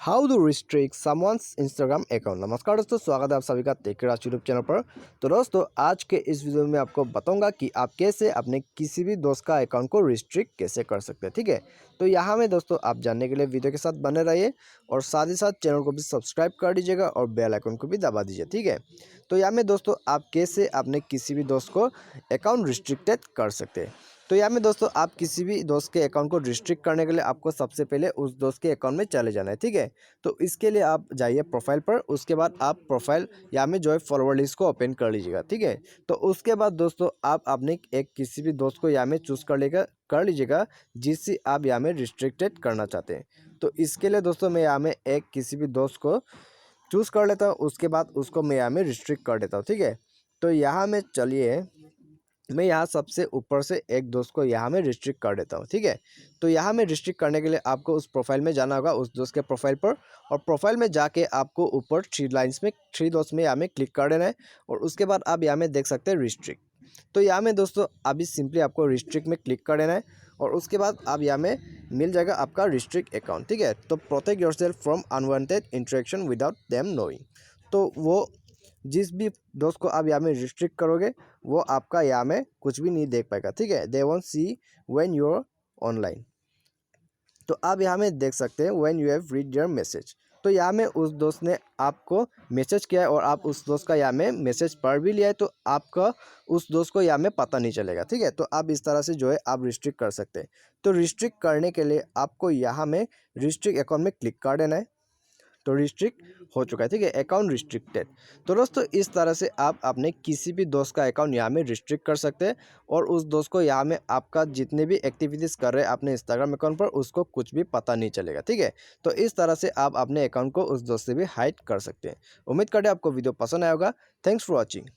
How do restrict someone's Instagram account. नमस्कार दोस्तों, स्वागत है आप सभी का टेकराज यूट्यूब चैनल पर। तो दोस्तों, आज के इस वीडियो में आपको बताऊंगा कि आप कैसे अपने किसी भी दोस्त का अकाउंट को रिस्ट्रिक्ट कैसे कर सकते हैं। ठीक है, तो यहाँ में दोस्तों आप जानने के लिए वीडियो के साथ बने रहिए और साथ ही साथ चैनल को भी सब्सक्राइब कर दीजिएगा और बेल आइकन को भी दबा दीजिए। ठीक है, तो यहाँ में दोस्तों आप कैसे अपने किसी भी दोस्त को अकाउंट रिस्ट्रिक्टेड कर सकते हैं। तो यहाँ में दोस्तों आप किसी भी दोस्त के अकाउंट को रिस्ट्रिक्ट करने के लिए आपको सबसे पहले उस दोस्त के अकाउंट में चले जाना है। ठीक है, तो इसके लिए आप जाइए प्रोफाइल पर, उसके बाद आप प्रोफाइल यहाँ में जो है फॉरवर्ड लिस्ट को ओपन कर लीजिएगा। ठीक है, तो उसके बाद दोस्तों आप अपने एक किसी भी दोस्त को यहाँ में चूज़ कर लीजिएगा जिससे आप यहाँ में रिस्ट्रिक्टेड करना चाहते हैं। तो इसके लिए दोस्तों मैं यहाँ में एक किसी भी दोस्त को चूज़ कर लेता हूँ, उसके बाद उसको मैं यहाँ में रिस्ट्रिक्ट कर देता हूँ। ठीक है, तो यहाँ में चलिए मैं यहाँ सबसे ऊपर से एक दोस्त को यहाँ में रिस्ट्रिक्ट कर देता हूँ। ठीक है, तो यहाँ में रिस्ट्रिक्ट करने के लिए आपको उस प्रोफाइल में जाना होगा, उस दोस्त के प्रोफाइल पर, और प्रोफाइल में जाके आपको ऊपर थ्री दोस्त में यहाँ में क्लिक कर देना है और उसके बाद आप यहाँ में देख सकते हैं रिस्ट्रिक्ट। तो यहाँ में दोस्तों अभी सिंपली आपको रिस्ट्रिक्ट में क्लिक कर देना है और उसके बाद आप यहाँ में मिल जाएगा आपका रिस्ट्रिक्ट अकाउंट। ठीक है, तो protect yourself from unwanted interaction without them knowing. तो वो जिस भी दोस्त को आप यहाँ में रिस्ट्रिक्ट करोगे वो आपका यहाँ में कुछ भी नहीं देख पाएगा। ठीक है, they won't see when you are online. तो आप यहाँ में देख सकते हैं when you have read your message. तो यहाँ में उस दोस्त ने आपको मैसेज किया है और आप उस दोस्त का यहाँ में मैसेज पढ़ भी लिया है, तो आपका उस दोस्त को यहाँ में पता नहीं चलेगा। ठीक है, तो आप इस तरह से जो है आप रिस्ट्रिक्ट कर सकते हैं। तो रिस्ट्रिक्ट करने के लिए आपको यहाँ में रिस्ट्रिक्ट अकाउंट में क्लिक कर देना है। तो रिस्ट्रिक्ट हो चुका है। ठीक है, अकाउंट रिस्ट्रिक्टेड। तो दोस्तों इस तरह से आप अपने किसी भी दोस्त का अकाउंट यहाँ में रिस्ट्रिक्ट कर सकते हैं और उस दोस्त को यहाँ में आपका जितने भी एक्टिविटीज़ कर रहे हैं अपने इंस्टाग्राम अकाउंट पर उसको कुछ भी पता नहीं चलेगा। ठीक है, तो इस तरह से आप अपने अकाउंट को उस दोस्त से भी हाइड कर सकते हैं। उम्मीद करते हैं आपको वीडियो पसंद आया होगा। Thanks for watching.